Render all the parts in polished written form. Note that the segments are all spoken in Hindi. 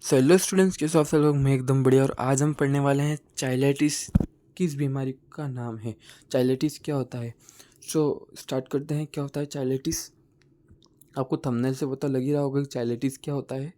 हेलो स्टूडेंट्स, के साथ लोग मैं एकदम बढ़िया। और आज हम पढ़ने वाले हैं चाइलेटिस किस बीमारी का नाम है। चाइलेटिस क्या होता है? स्टार्ट करते हैं। क्या होता है चाइलेटिस? आपको थंबनेल से पता लग ही रहा होगा कि चाइलेटिस क्या होता है।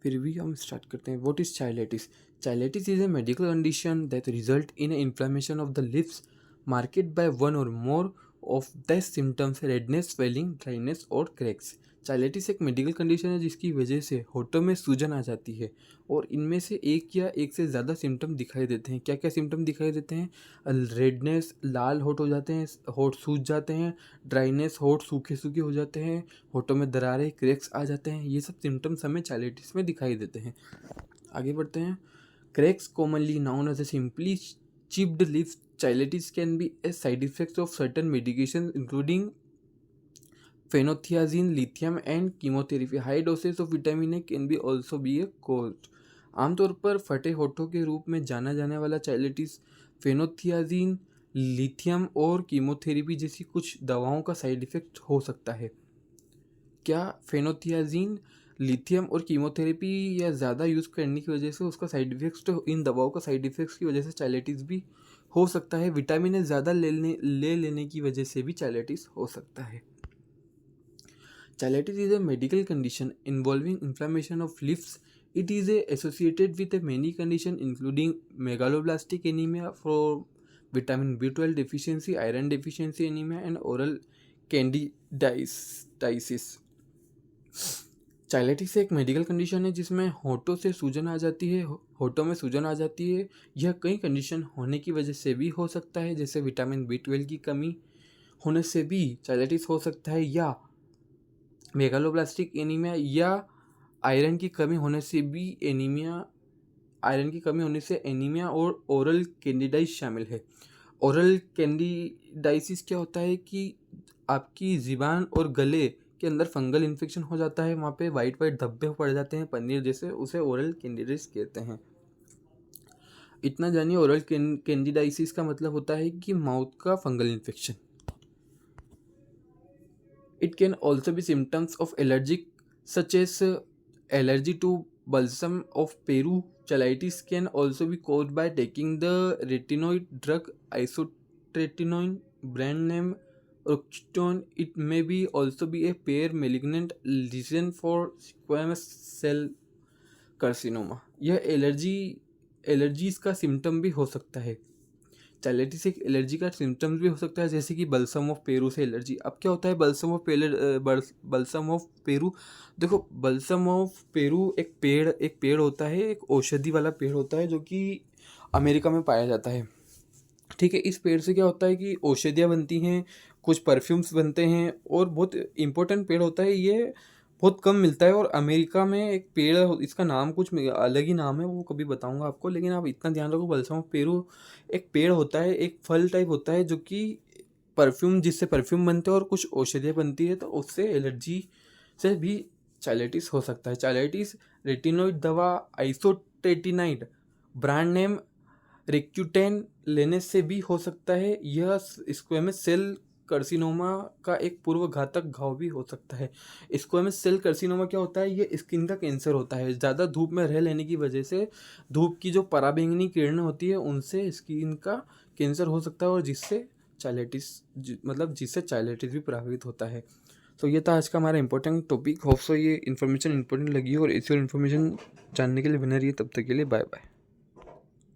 फिर भी हम स्टार्ट करते हैं। What is cheilitis? Cheilitis is a medical condition that result in a inflammation of the lips marked by one or more of the symptoms redness, swelling, dryness or cracks. Cheilitis एक मेडिकल कंडीशन है जिसकी वजह से होठों में सूजन आ जाती है और इनमें से एक या एक से ज़्यादा सिम्टम दिखाई देते हैं। क्या क्या सिम्टम दिखाई देते हैं? रेडनेस, लाल होठ हो जाते हैं, होठ सूज जाते हैं, ड्राइनेस, होठ सूखे सूखे हो जाते हैं, होठों में दरारें, क्रैक्स आ जाते हैं। ये सब सिम्टम्स हमें चाइलेटिस में दिखाई देते हैं। आगे बढ़ते हैं। Cracks commonly known as a simply chipped lips. Cheilitis can be a side effect of certain medications including phenothiazine, lithium and chemotherapy. High doses of vitamin A can be also be a cause. आमतौर पर फटे होठों के रूप में जाना जाने वाला चाइलेटिस फेनोथियाजीन, लिथियम और कीमोथेरेपी जैसी कुछ दवाओं का साइड इफेक्ट हो सकता है। क्या फेनोथियाजीन, लिथियम और कीमोथेरेपी या ज़्यादा यूज़ करने की वजह से उसका साइड इफ़ेक्ट्स, तो इन दवाओं का साइड इफ़ेक्ट्स की वजह से चाइलेटिस भी हो सकता है। विटामिन ए ज़्यादा ले लेने की वजह से भी चाइलेटिस हो सकता है। Cheilitis is a medical condition involving inflammation of lips. It is associated with a many condition including megaloblastic anaemia for vitamin B12 deficiency, iron deficiency anemia and oral candidiasis. Cheilitis एक मेडिकल कंडीशन है जिसमें होठों से सूजन आ जाती है, होठों में सूजन आ जाती है। यह कई कंडीशन होने की वजह से भी हो सकता है, जैसे विटामिन B12 की कमी होने से भी चाइलेटिस हो सकता है, या मेगालोब्लास्टिक एनीमिया या आयरन की कमी होने से भी एनीमिया और ओरल कैंडिडाइस शामिल है। ओरल कैंडिडाइसिस क्या होता है कि आपकी ज़ुबान और गले के अंदर फंगल इन्फेक्शन हो जाता है, वहाँ पे वाइट वाइट धब्बे पड़ जाते हैं पनीर जैसे, उसे ओरल कैंडिडाइसिस कहते हैं। इतना जानिए, ओरल कैंडिडाइसिस का मतलब होता है कि माउथ का fungal infection. It can also be symptoms of allergic such as allergy to balsam of Peru. Cheilitis can also be caused by taking the retinoid drug isotretinoin, brand name Roxetone. It may be also be a pair malignant lesion for squamous cell carcinoma. यह एलर्जीज का सिम्टम भी हो सकता है। चाइलेटिस एक एलर्जी का सिम्टम्स भी हो सकता है, जैसे कि बल्सम ऑफ पेरू से एलर्जी। अब क्या होता है बल्सम ऑफ पेरू? देखो, बल्सम ऑफ पेरू एक पेड़ होता है, एक औषधि वाला पेड़ होता है जो कि अमेरिका में पाया जाता है। ठीक है, इस पेड़ से क्या होता है कि औषधियाँ बनती हैं, कुछ परफ्यूम्स बनते हैं और बहुत इम्पोर्टेंट पेड़ होता है ये। बहुत कम मिलता है और अमेरिका में एक पेड़, इसका नाम कुछ अलग ही नाम है, वो कभी बताऊंगा आपको। लेकिन आप इतना ध्यान रखो, बल्सम ऑफ पेरू एक पेड़ होता है, एक फल टाइप होता है जो कि जिससे परफ्यूम बनते हैं और कुछ औषधियाँ बनती है, तो उससे एलर्जी से भी चाइलेटिस हो सकता है। चाइलेटिस रेटिनोइड दवा आइसोट्रेटिनाइड, ब्रांड नेम रेक्यूटेन लेने से भी हो सकता है। यह स्क्वेमस सेल कार्सिनोमा का एक पूर्व घातक घाव भी हो सकता है। स्क्वेमस सेल कार्सिनोमा क्या होता है? ये स्किन का कैंसर होता है। ज़्यादा धूप में रह लेने की वजह से धूप की जो पराबैंगनी किरणें होती है उनसे स्किन का कैंसर हो सकता है, और जिससे चाइलेटिस भी प्रभावित होता है। तो ये था आज का हमारा इंपॉर्टेंट टॉपिक। होप सो ये इन्फॉर्मेशन इंपॉर्टेंट लगी हो, और इसी और इन्फॉर्मेशन जानने के लिए बने रहिए। तब तक के लिए बाय बाय।